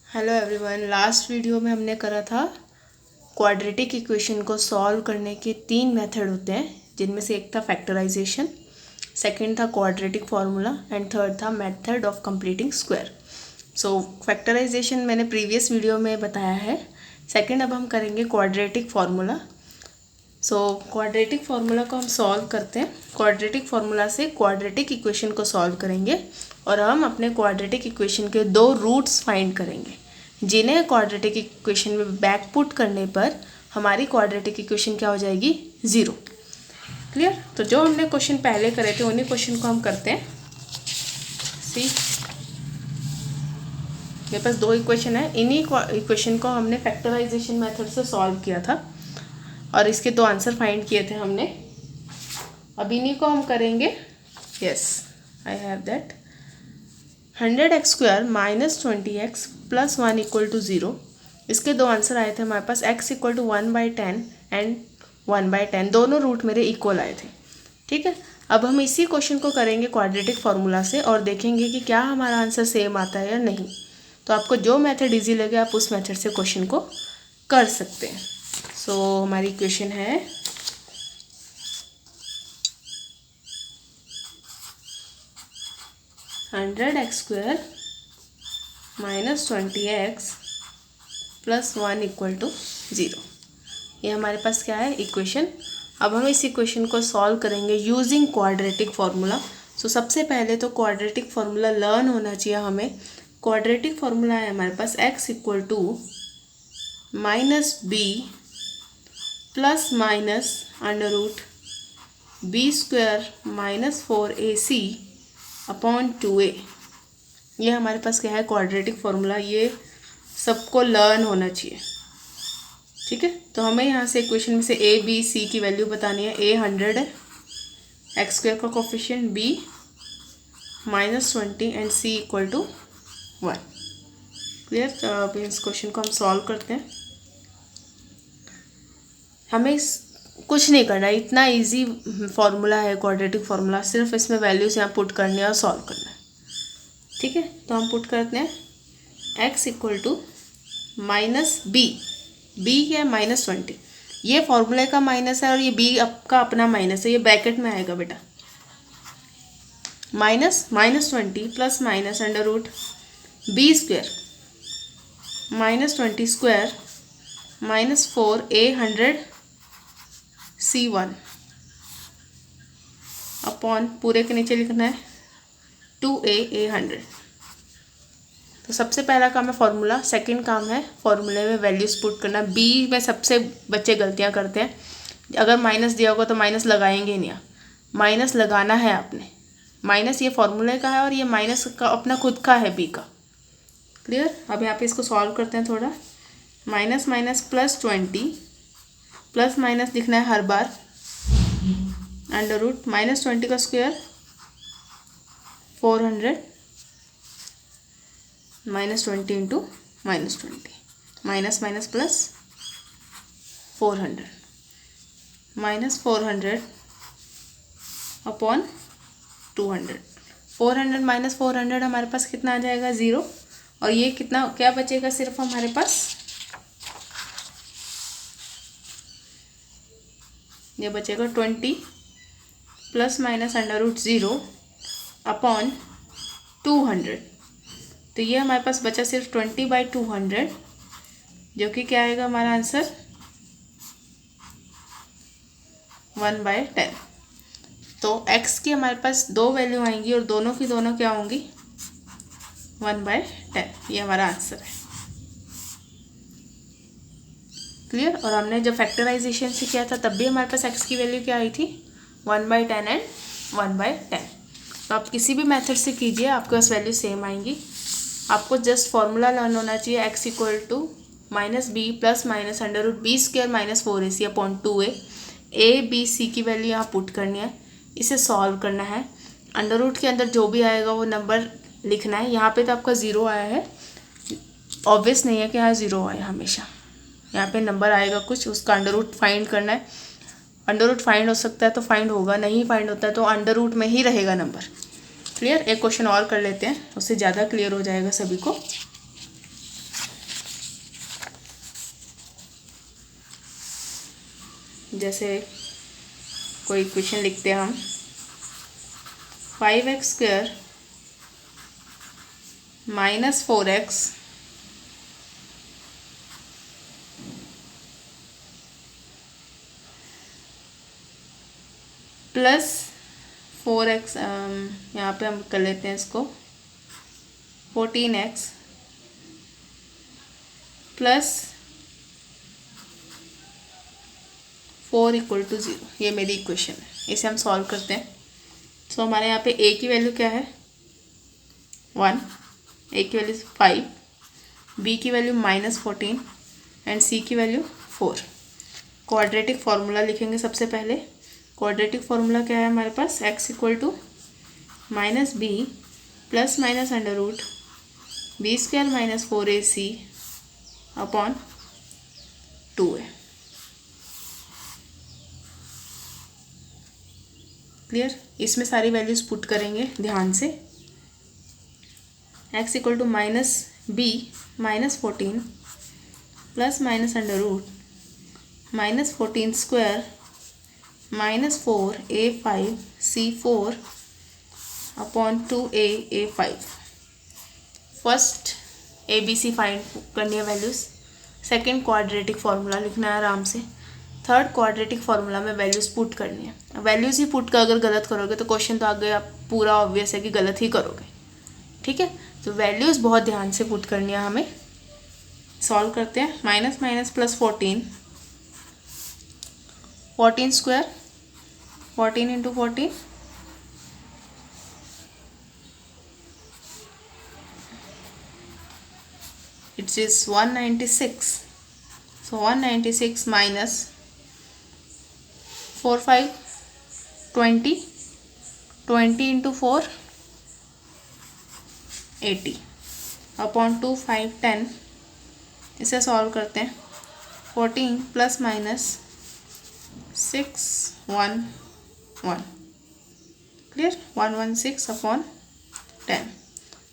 Hello everyone. Last video में हमने करा था क्वाड्रेटिक इक्वेशन को सॉल्व करने के 3 मेथड होते हैं, जिनमें से एक था फैक्टराइजेशन, सेकंड था क्वाड्रेटिक फार्मूला एंड थर्ड था method of completing square. So factorization मैंने प्रीवियस वीडियो में बताया है। सेकंड अब हम करेंगे quadratic formula. So quadratic formula को हम सॉल्व करते हैं। क्वाड्रेटिक फार्मूला से क्वाड्रेटिक इक्वेशन को सॉल्व करेंगे और हम अपने क्वाड्रेटिक इक्वेशन के 2 रूट्स फाइंड करेंगे, जिन्हें क्वाड्रेटिक इक्वेशन में बैकपुट करने पर हमारी क्वाड्रेटिक इक्वेशन क्या हो जाएगी, 0। क्लियर। तो जो हमने क्वेश्चन पहले करे थे उन्हीं क्वेश्चन को हम करते हैं। सी, मेरे पास 2 इक्वेशन है। इन्हीं इक्वेशन को हमने फैक्टराइजेशन मेथड से सॉल्व किया था और इसके 2 आंसर फाइंड किए थे हमने। अब इन्हीं को हम करेंगे। Yes, I have that 100x² - 20x + 1 = 0। इसके 2 आंसर आए थे हमारे पास। x = 1/10 एंड 1/10, दोनों रूट मेरे इक्वल आए थे। ठीक है। अब हम इसी क्वेश्चन को करेंगे क्वाड्रेटिक फार्मूला से और देखेंगे कि क्या हमारा आंसर सेम आता है या नहीं। तो आपको जो मेथड इजी लगे आप उस मेथड से क्वेश्चन को कर सकते हैं। सो हमारी इक्वेशन है 100x² - 20x + 1 = 0। ये हमारे पास क्या है, इक्वेशन। अब हम इस इक्वेशन को सॉल्व करेंगे यूजिंग क्वाड्रेटिक फार्मूला। सो सबसे पहले तो क्वाड्रेटिक फार्मूला लर्न होना चाहिए हमें। क्वाड्रेटिक फार्मूला है हमारे पास x = -b ± √b² - 4ac upon 2a। ये हमारे पास क्या है, क्वाड्रेटिक फार्मूला। ये सबको लर्न होना चाहिए। ठीक है। तो हमें यहाँ से इक्वेशन में से a, b, c की वैल्यू बतानी है। a 100 है, x² का coefficient, b -20 and c = 1। Clear. तो अब इस क्वेश्चन को हम सॉल्व करते हैं। हमें कुछ नहीं करना है, इतना इजी फार्मूला है क्वाड्रेटिक फार्मूला। सिर्फ इसमें वैल्यूज यहाँ पुट करनी है और सॉल्व करना है। ठीक है। तो हम पुट करते हैं x = -b, b क्या है, -20। ये फॉर्मूले का माइनस है और ये b का अपना माइनस है, ये ब्रैकेट में आएगा बेटा। -20 ± √b² -20² - 4a 100 c1 अपॉन पूरे के नीचे लिखना है 2a 100। तो सबसे पहला काम है फॉर्मूला, सेकंड काम है फॉर्मूले में वैल्यूज पुट करना। बी में सबसे बच्चे गलतियां करते हैं। अगर माइनस दिया होगा तो माइनस लगाएंगे नहीं, माइनस लगाना है आपने। माइनस ये फॉर्मूले का है और ये माइनस का अपना खुद का है, बी का। क्लियर। अब यहाँ पे इसको सॉल्व करते हैं थोड़ा। माइनस माइनस +20, प्लस माइनस लिखना है हर बार, √ -20 का square 400 -20 × -20, minus minus plus 400 -400 upon 200। 400 - 400 हमारे पास कितना आ जाएगा, 0। और ये कितना क्या बचेगा सिर्फ हमारे पास, ये बचेगा 20 ± √0 अपॉन 200। तो ये हमारे पास बचा सिर्फ 20/200, जो कि क्या आएगा हमारा आंसर, 1/10। तो x की हमारे पास 2 वैल्यू आएंगी और दोनों की दोनों क्या होंगी, 1/10। ये हमारा आंसर है। क्लियर। और हमने जब फैक्टराइजेशन से किया था तब भी हमारे पास x की वैल्यू क्या आई थी, 1/10 एंड 1/10। तो आप किसी भी मेथड से कीजिए, आपके पास वैल्यू सेम आएंगी। आपको जस्ट फॉर्मूला लर्न होना चाहिए। x = -b ± √b² - 4ac upon 2a। a, b, c की वैल्यू यहाँ पुट करनी है, इसे सॉल्व करना है। √ के अंदर जो भी आएगा वो नंबर लिखना है। यहाँ पे तो आपका 0 आया है, ऑब्वियस नहीं है कि यहाँ 0 आया, हमेशा यहाँ पे नंबर आएगा कुछ, उसका √ फाइंड करना है। √ फाइंड हो सकता है तो फाइंड होगा, नहीं फाइंड होता है तो √ में ही रहेगा नंबर। क्लियर। एक क्वेश्चन और कर लेते हैं, उससे ज़्यादा क्लियर हो जाएगा सभी को। जैसे कोई इक्वेशन लिखते हैं हम, 5x² minus 4x plus 4x, यहाँ पे हम कर लेते हैं इसको 14x प्लस 4 = 0। ये मेरी इक्वेशन है, इसे हम सॉल्व करते हैं। सो हमारे यहाँ पे a की वैल्यू क्या है 1, a की वैल्यू 5, b की वैल्यू -14 एंड c की वैल्यू 4। क्वाड्रेटिक फार्मूला लिखेंगे सबसे पहले। क्वाड्रेटिक फार्मूला क्या है हमारे पास, x = -b plus minus under root b² - 4ac upon 2a। Clear. इसमें सारी वैल्यूज पुट करेंगे ध्यान से। x = -b -14 plus minus under root -14² -4a5 c4 upon 2a a5। First ABC find करनी है वैल्यूज़। सेकंड क्वाड्रेटिक फार्मूला लिखना है आराम से। थर्ड क्वाड्रेटिक फार्मूला में वैल्यूज़ पुट करनी है। वैल्यूज़ ही पुट कर अगर गलत करोगे तो क्वेश्चन तो आगे आप पूरा ऑब्वियस है कि गलत ही करोगे। ठीक है, तो वैल्यूज़ बहुत ध्यान से पुट करनी है हमें। सॉल्व करते हैं। Minus minus plus 14, 14² 14 × 14 it is 196. So 196 minus 4 5 20 20 × 4 80 upon 2 5 10। इसे सॉल्व करते हैं। 14 plus minus 6 1 1। Clear. 116 upon 10।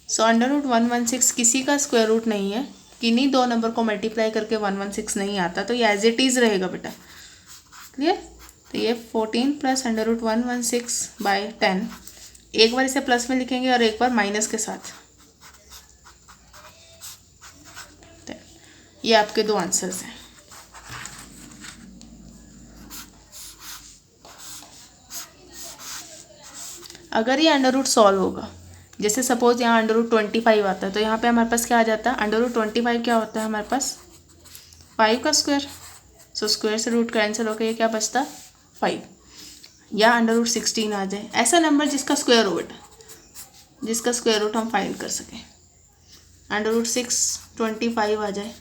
So under root 116 किसी का स्क्वायर रूट नहीं है। किन्हीं दो नंबर को मल्टीप्लाई करके 116 नहीं आता, तो ये एज इट इज़ रहेगा बेटा। क्लियर। तो ये 14 प्लस अंडर रूट 116/10। एक बार इसे प्लस में लिखेंगे और एक बार माइनस के साथ। ये आपके दो आंसर्स हैं। अगर ये अंडर रूट सॉल्व होगा, जैसे सपोज यहाँ अंडर रूट 25 आता है, तो यहाँ पे हमारे पास क्या आ जाता है, अंडर रूट 25 क्या होता है हमारे पास 5 का स्क्वायर। सो स्क्वायर से रूट कैंसिल होकर ये क्या बचता 5। या अंडर रूट 16 आ जाए, ऐसा नंबर जिसका स्क्वायर रूट, जिसका स्क्वायर रूट हम फाइंड कर सकें। अंडर रूट 625 आ जाए,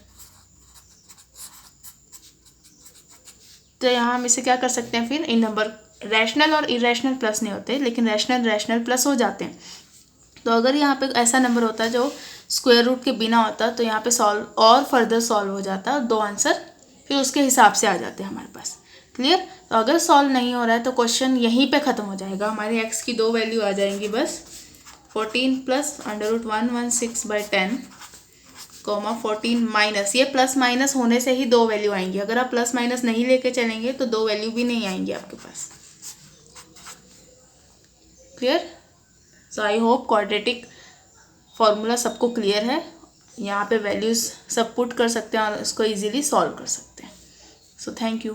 तो यहाँ हम इसे क्या कर सकते हैं, फिर इन नंबर रैशनल और इरेशनल प्लस नहीं होते, लेकिन रैशनल प्लस हो जाते हैं। तो अगर यहाँ पे ऐसा नंबर होता है जो स्क्वायर रूट के बिना होता, तो यहाँ पे सॉल्व और फर्दर सॉल्व हो जाता, दो आंसर फिर उसके हिसाब से आ जाते हैं हमारे पास। क्लियर। तो अगर सॉल्व नहीं हो रहा है तो क्वेश्चन यहीं पे ख़त्म हो जाएगा। हमारे एक्स की दो वैल्यू आ जाएंगी बस, 14 प्लस अंडर रूट 116/10 14 माइनस, ये प्लस माइनस होने से ही दो वैल्यू आएंगी। अगर आप प्लस माइनस नहीं लेके चलेंगे तो दो वैल्यू भी नहीं आएंगी आपके पास। Clear. So I hope quadratic formula सबको क्लियर है। यहाँ पे वैल्यूज़ सब पुट कर सकते हैं और उसको इजीली सॉल्व कर सकते हैं। So thank you.